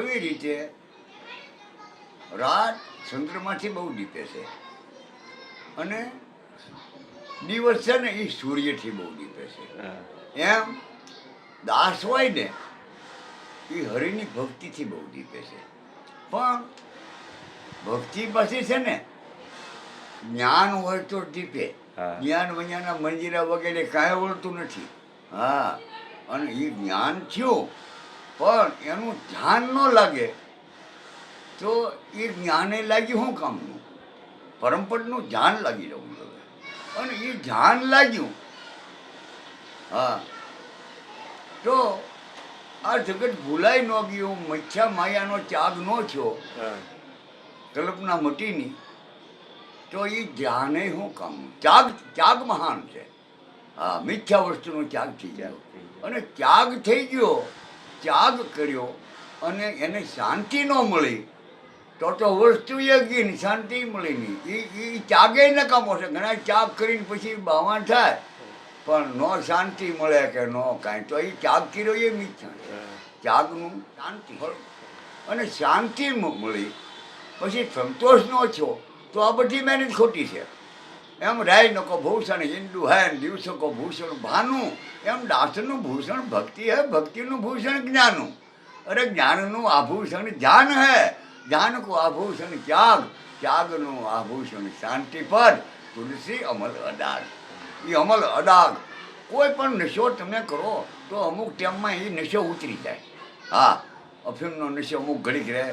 એવી રીતે રાત ચંદ્રમાંથી બહુ દીપે છે અને દિવસ છે ને એ સૂર્યથી બહુ દીપે છે. એમ દાસ હોય ને એ હરિની ભક્તિથી બહુ દીપે છે. પણ ભક્તિ પછી છે ને જ્ઞાન હોય તો દીપે. જ્ઞાન વૈયાના મંજીરા વગેરે કાંઈ વળતું નથી. હા, અને એ જ્ઞાન થયું પણ એનું ધ્યાન ન લાગે તો એ જ્ઞાને લાગ્યું શું કામનું? પરમપદનું ધ્યાન લાગી જવું જોઈએ. અને એ ધ્યાન લાગ્યું, હા, તો આ જગત ભૂલાઈ ન ગયું, મિથ્યા માયાનો ત્યાગ ન થયો, કલ્પના મટીની, તો એ ધ્યાને શું કામનું? ત્યાગ મહાન છે. હા, મિથ્યા વસ્તુનો ત્યાગ થઈ ગયો. અને ત્યાગ થઈ ગયો, ત્યાગ કર્યો અને એને શાંતિ ન મળી તો વસ્તુ એ ગઈ ને શાંતિ મળી નહીં. એ ત્યાગે નકામો છે. ઘણા ત્યાગ કરીને પછી બાવા થાય પણ ન શાંતિ મળે કે ન કાંઈ, તો એ ત્યાગ કર્યો એ મિથ્યા છે. ત્યાગનું શાંતિ અને શાંતિ મળી પછી સંતોષ ન થયો તો આ બધી મહેનત ખોટી છે. એમ રાય નકો ભૂષણ હિન્દુ હે દિવસો કો ભૂષણ ભાનું, એમ દાસનું ભૂષણ ભક્તિ હે, ભક્તિનું ભૂષણ જ્ઞાનનું. અરે જ્ઞાનનું આભૂષણ ધ્યાન હે, જ્ઞાન કો આભૂષણ ત્યાગ, ત્યાગનું આભૂષણ શાંતિ પદ, તુલસી અમલ અડાગ. એ અમલ અડાગ કોઈ પણ નશો તમે કરો તો અમુક ટાઈમમાં એ નશો ઉતરી જાય. હા, અફીમનો નશો અમુક ઘડીક રહે,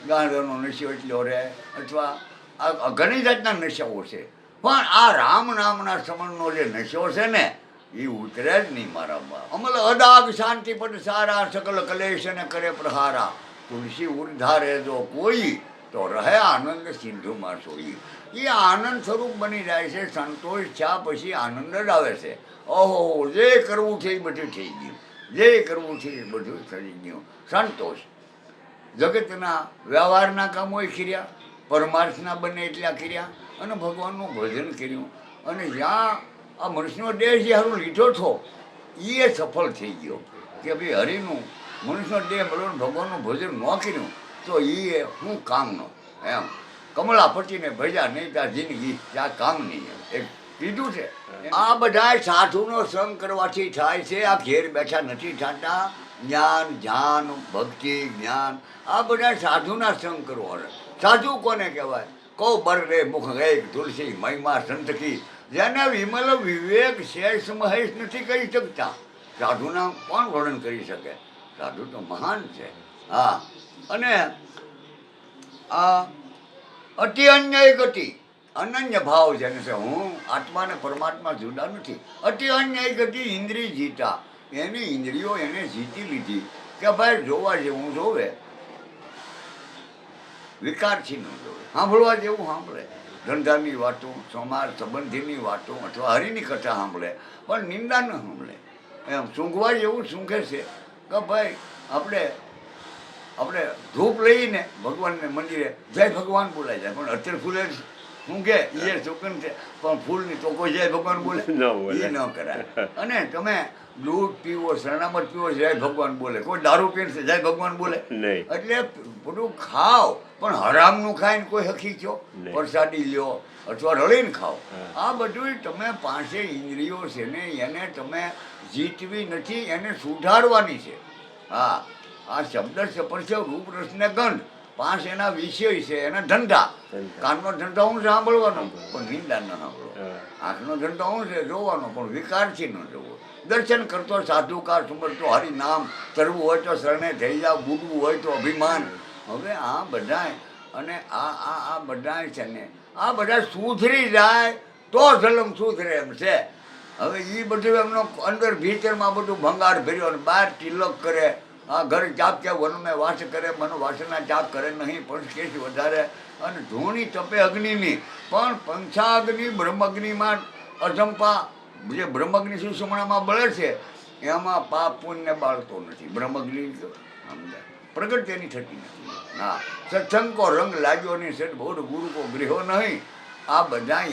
ગાંજાનો નશો એટલો રહે, અથવા આ ઘણી જાતના નશાઓ છે. પણ આ રામ નામના સમણનો જે નશો છે ને એ ઉતરે જ નહીં મારા બાપ. અમલ અડાગ શાંતિ પદ સારા, સકલ કલેશ ને કરે પ્રહારા, તુલસી ઉર્ધારે જો કોઈ તો રહે આનંદ સિંધુમાં સોઈ. એ આનંદ સ્વરૂપ બની જાય છે. સંતોષ થયા પછી આનંદ જ આવે છે. ઓહો, જે કરવું છે એ બધું થઈ ગયું, જે કરવું છે એ બધું થઈ ગયું. સંતોષ. જગતના વ્યવહારના કામોય કર્યા, પરમાર્થના બને એટલા કર્યા અને ભગવાનનું ભજન કર્યું. અને જ્યાં આ મનુષ્યનો દેહ જે હારું લીધો છો એ સફળ થઈ ગયો કે ભાઈ હરિનું મનુષ્યનો દેહ મળ્યો ને ભગવાનનું ભજન ન કર્યું તો એ શું કામનો? એમ કમલાપતિને ભજ્યા નહીં ત્યાં જિંદગી ત્યાં કામ નહીં, એમ એક કીધું છે. આ બધા સાધુનો સંગ કરવાથી થાય છે. આ ઘેર બેઠા નથી થતા. જ્ઞાન, ધ્યાન, ભક્તિ, જ્ઞાન આ બધા સાધુના સંગ કરવો. સાધુ કોને કહેવાય? કહો બર રે મુખ ગઈ તુલસી મહિમા સંતકી, જેને વિમલ વિવેક શેષ મહેશ નથી કરી શકતા. સાધુના કોણ વર્ણન કરી શકે? સાધુ તો મહાન છે. હા, અને આ અતિ અન્ય ગતિ, અનન્ય ભાવ જેને છે, હું આત્મા ને પરમાત્મા જુદા નથી. અતિ અન્ય ગતિ ઇન્દ્રિય જીતા, એની ઇન્દ્રિયો એને જીતી લીધી કે ભાઈ જોવા જેવું જોવે, વિકારથી ન જોવે, સાંભળવા જેવું સાંભળે, ધંધાની વાતો, સમાજ સંબંધીની વાતો અથવા હરિની કથા સાંભળે પણ નિંદા ન સાંભળે. એમ સૂંઘવા જેવું સૂંઘે છે કે ભાઈ આપણે ધૂપ લઈને ભગવાનને મંદિરે જય ભગવાન બોલાય જાય, પણ અત્યારે ફૂલે સૂંઘે એ સુકન છે પણ ફૂલની તો કોઈ જય ભગવાન બોલે એ ન કરાય. અને તમે દૂધ પીવો, શરણામત પીવો, જય ભગવાન બોલે. કોઈ દારૂ પીને જય ભગવાન બોલે? એટલે બધું ખાઓ પણ હરામનું ખાઈને કોઈ હખી છો, પ્રસાદી લ્યો અથવા રળીને ખાઓ. આ બધું તમે પાસે ઇન્દ્રિયો છે ને એને તમે જીતવી નથી, એને સુધારવાની છે. હા, આ શબ્દ સ્પર્શ રૂપ રસ ને ગંધ પાંચ એના વિષય છે, એના ધંધા. કાનનો ધંધો હું છે સાંભળવાનો પણ નિંદા ન સાંભળો. આંખનો ધંધો હું છે જોવાનો પણ વિકારથી ન જોવો. દર્શન કરતો સાધુકાર સુમરતો હરિ નામ, કરવું હોય તો શરણે થઈ જાવ, બુડવું હોય તો અભિમાન. હવે આ બધાય અને આ બધાય છે ને આ બધા સુધરી જાય તો જલમ સુધરે એમ છે. હવે એ બધું એમનો અંદર ભીતરમાં બધું ભંગાર ભર્યો અને બહાર તિલક કરે. આ ઘર જાપ કે વન મેં વાસ કરે, મન વાસના જાપ કરે નહીં પણ કેસ વધારે. અને ધૂણી તપે અગ્નિની પણ પંચાગ્નિ બ્રહ્મગ્નિમાં અજંપા જે બ્રહ્મગ્નિ સુષમણામાં બળે છે એમાં પાપ પુણ્ય બાળતો નથી. બ્રહ્મગ્નિ પ્રગટ તેની થતી નથી. હા, સત્સંગ કો રંગ લાગ્યો નહીં, સદ બોધ ગુરુ કો ગૃહો નહીં. આ બધા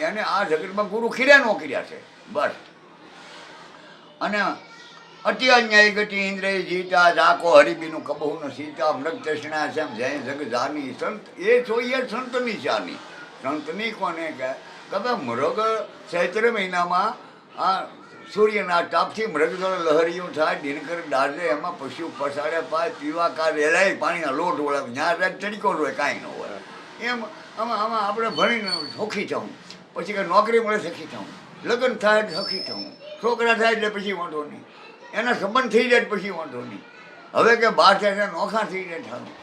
એને આ જગતમાં ગુરુ ખીર્યા ન કર્યા છે બસ. અને અતિ અન્યાય ગતિ ઇન્દ્રિય જીતા જાકો હરિબીનું કબહુનું સીતા મૃગ તૃષ્ણા શ્યામ જય જગ જાની સંત એ જોઈએ સંતની શાની સંતની કોને કહે કે ભાઈ મૃગ ચૈત્ર મહિનામાં આ સૂર્યના તાપથી મૃગજળ લહરીયું થાય દિનકર ડાળે એમાં પશુ પસાડે પાય પીવા કા રેલાય પાણીના લોટ વળાવે ત્યાં રાત તડકો જ હોય કાંઈ ન હોય એમ આમાં આપણે ભણીને સખી થવું પછી કંઈ નોકરી મળે સખી થવું લગ્ન થાય એટલે સખી થવું છોકરા થાય એટલે પછી વાંધો નહીં એના સંબંધ થઈ જાય પછી વાંધો નહીં હવે કે બહાર થાય નોખા થઈ જાય ઠાનું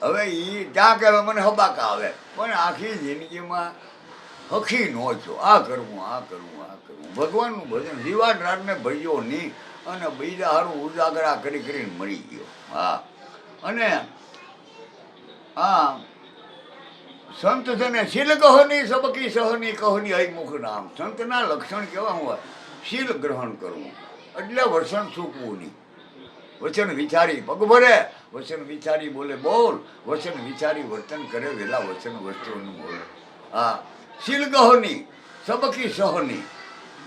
હવે એ ત્યાં કહેવાય મને હબાકા આવે પણ આખી જિંદગીમાં હખી ન છો આ કરવું આ કરવું આ કરવું ભગવાનનું ભજન જીવાત રાતને ભજ્યો નહીં અને બીજા હારું ઉજાગરા કરી કરીને મરી ગયો હા અને આ સંત છે ને શીલ કહની સબકી સહની કહની હૈમુખ નામ સંતના લક્ષણ કેવા હોય શીલ ગ્રહણ કરવું એટલે વચન ચૂકવું નહીં વચન વિચારી પગ ભરે વચન વિચારી બોલે બોલ વચન વિચારી વર્તન કરે વેલા વચન વસ્તુનું બોલે હા શીલ ગહની સબકી સહની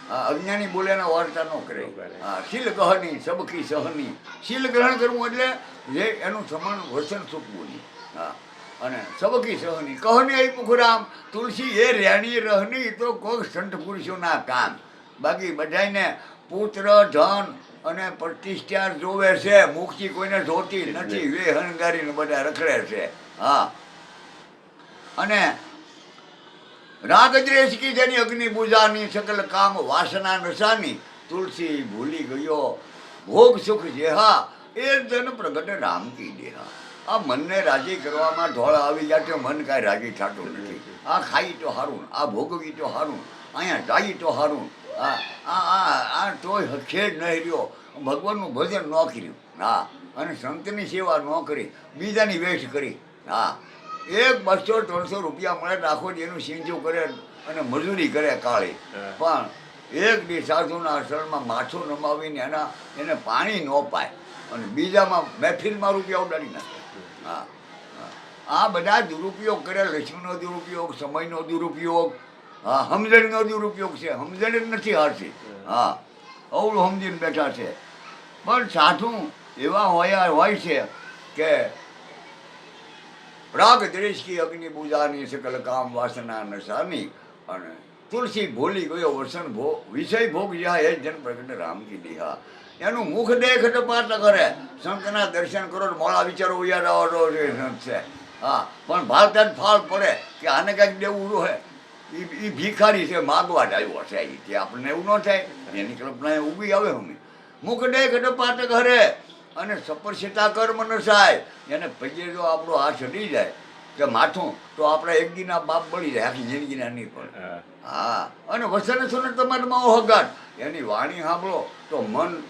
હા અજ્ઞાની બોલે ના વાર્તા ન કરે હા શીલ ગહની સબકી સહની શીલ ગ્રહણ કરવું એટલે જે એનું સમાન વચન ચૂકવું નહીં હા અને સબકી સહની કહની અહીં મુખરામ તુલસી એ રેણી રહની તો કોઈ સંત પુરુષોના કામ બાકી બધાને પુત્ર ધન અને પ્રતિષ્ઠા જોવે છે મુખથી કોઈને જોતી નથી વે હણગારીને બધા રખડે છે હા અને રાગદ્રેશ કી જેની અગ્નિ પૂજાની સકલ કામ વાસના નશાની તુલસી ભૂલી ગયો ભોગ સુખ જેહા એ જન પ્રગટ રામ કી દેહા આ મનને રાજી કરવામાં ઢોળા આવી જાય તો મન કાંઈ રાજી થતું નથી આ ખાઈ તો હારું આ ભોગવી તો હારું અહીંયા જાઈ તો હારું આ તોય ખેડ નહીં રહ્યો ભગવાનનું ભજન ન કર્યું હા અને સંતની સેવા ન કરી બીજાની વેઠ કરી હા 100-200 રૂપિયા મળે તો આખો એનું સિંચું કરે અને મજૂરી કરે કાળી પણ એક દી સાધુના અસરમાં માથું નમાવીને એને પાણી ન પાય અને બીજામાં મહેફિલમાં રૂપિયા ઉડાડી નાખે હા આ બધા દુરુપયોગ કરે લક્ષ્મીનો દુરુપયોગ સમયનો દુરુપયોગ હા સમજણનો દુરુપયોગ છે સમજણ નથી હારતી હા અવળું સમજીને બેઠા છે પણ સાધુ એવા હોય છે કે રાગ દ્વેષ કી અગ્નિ પૂજાની સકલ કામ વાસના નશાની અને તુલસી ભૂલી ગયો વસન ભોગ વિષય ભોગ જ્યાં એ જન પ્રગટ રામ કી દિહા એનું મુખ દેખ ટપાટ કરે સંતના દર્શન કરો મોડા વિચારો યાદ આવતો સંત છે હા પણ ભાવતા ફાળ પડે કે આને કાંઈક દેવું રહે એ ભિખારી છે માગવા જ આવ્યો છે તે આપણને એવું ન થાય એની કલ્પના ઊભી આવે હમી મુખ દેખ ટપાટ કરે અને સપર્શિતા કર્મ નશાય એને પગે જો આપણો હાથ અડી જાય કે માથું તો આપણે એક દીના બાપ બળી જાય આખી જિંદગીના નહીં પડે હા અને વસન છો ને તમારામાં ઓહગાટ એની વાણી સાંભળો તો મન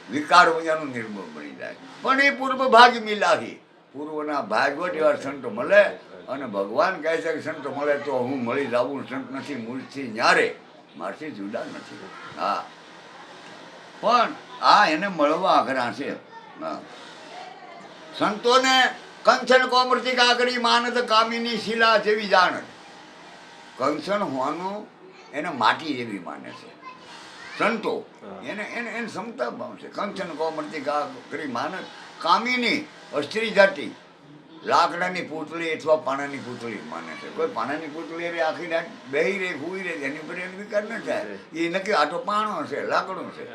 વિકાર વજાનું નિર્મળ બની જાય પણ એ પૂર્વ ભાગ મિલાહી પૂર્વના ભાગવત એવા સંત મળે અને ભગવાન કહે છે કે સંત મળે તો હું મળી જાઉં સંત નથી મૂળથી ન્યારે મારથી જુદા નથી હા પણ આ એને મળવા આગ્રહ છે સંતોને કંચન કોમર્તિકા કરી માનદ કામિની શિલા જેવી જાણ કંચન હોવાનું એને માટી જેવી માને છે સંતો એને એને એને ક્ષમતા ભાવ છે કંચન કોમર્તિકા કરી માનદ કામિની સ્ત્રી જાતિ લાકડાની પૂતળી અથવા પાણાની પૂતળી માને છે કોઈ પાણાની પૂતળી રે આખી રાત બેહી રે હુઈ રે એની ઉપર એને વિકાર ન થાય એ નક્કી આ તો પાણો છે લાકડું છે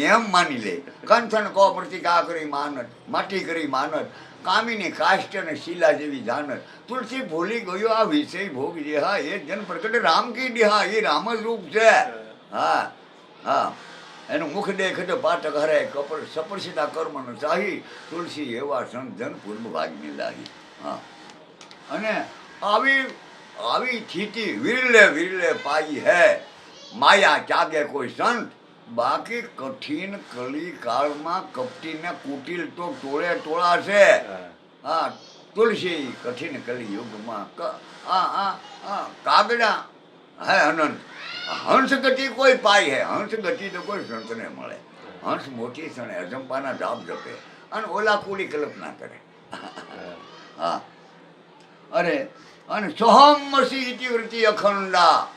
એમ માની લે કંચન કો પ્રતિકા કરી માનત માટી કરી માનત કામીની કાષ્ટ અને શિલા જેવી જાનત તુલસી ભૂલી ગયો આ વિષય ભોગ જે હા એ જન પ્રગટ રામ કી દેહા એ રામ જ રૂપ છે હા હા એનું મુખ દેખ પાટક હરે કપડ સપર્શિતા કર્મનો ચાહી તુલસી એવા સંત જન પૂર્વ ભાગની લાગી હા અને આવી સ્થિતિ વિરલે પાઈ હે માયા ચાગે કોઈ સંત બાકી કઠિન કલી કાળમાં કપટીને કુટિલ તો ટોળા છે હા તુલસી કઠિન કલી યુગમાં કાગડા હે અનંત હંસ ગતિ કોઈ પાય હે હંસ ગતિ તો કોઈ સંતને મળે હંસ મોટી સણે અજંપાના જાપ જપે અને ઓલા કુલી કલ્પના કરે હા અરે અને સોહમ મસી ઇતિ વૃત્તિ અખંડા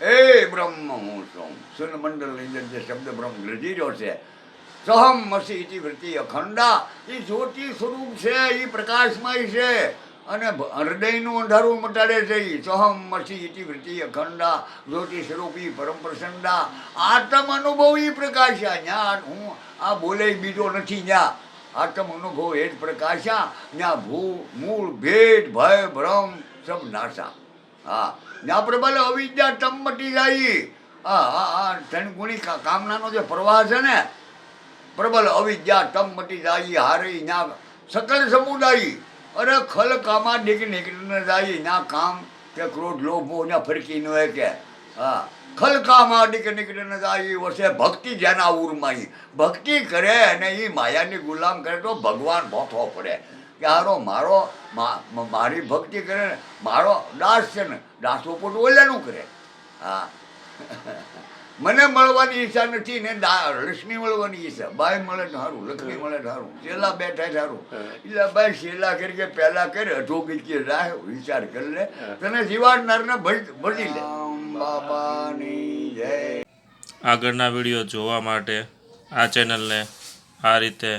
એ બ્રહ્મ હું સોમ સૂર્ય મંડળની અંદર જે શબ્દ બ્રહ્મ રજી રહ્યો છે સહમ મસી ઇતિ વૃત્તિ અખંડા. એ જ્યોતિ સ્વરૂપ છે, એ પ્રકાશમય છે અને હૃદયનું અંધારું મટાડે છે. એ સહમ મસી ઇતિ વૃત્તિ અખંડા જ્યોતિ સ્વરૂપી પરમ પ્રસન્ના. આત્મ અનુભવી પ્રકાશ્યા. ન્યા હું આ બોલે બીજો નથી. ન્યા આત્મ અનુભવ એ જ પ્રકાશ્યા. ત્યાં મૂળ ભેદ ભય ભ્રમ સબ નાશા. હા, ત્યાં પ્રબલ અવિદ્યા તમ મટી જાય. આ ત્રણ ગુણી કામનાનો જે પ્રવાહ છે ને, પ્રબલ અવિદ્યા તમ મટી જાય. હારી ત્યાં સકલ સમુદાય અરે ખલ કામા નીકળી ન જાય. ત્યાં કામ કે ક્રોધ લોભ મોહ ત્યાં ફરકી ન હોય કે હા ખલ કામા નીકળી ન જાય. વસે ભક્તિ જેના ઉરમાં ભક્તિ કરે અને એ માયાની ગુલામ કરે તો ભગવાન ભોથો પડે કે હારો મારી ભક્તિ કરે ને મારો દાસ છે ને, દાસો પોટ ઓલાનું કરે. હા મને મળવાની ઈચ્છા નથી ને લક્ષ્મી મળવાની ઈચ્છા. બાઈ મળે તો સારું, લક્ષ્મી મળે તો સારું, શેલા બેઠા સારું. એટલે બાઈ શેલા કરી કે પહેલા કરે અધોગતિ રાહ વિચાર કરી લે, તને જીવાડનારને ભજી લે. બાપાની જય. આગળના વિડીયો જોવા માટે આ ચેનલને આ રીતે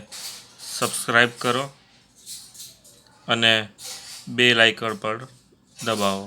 સબસ્ક્રાઈબ કરો અને બેલ આઇકન પર દબાવો.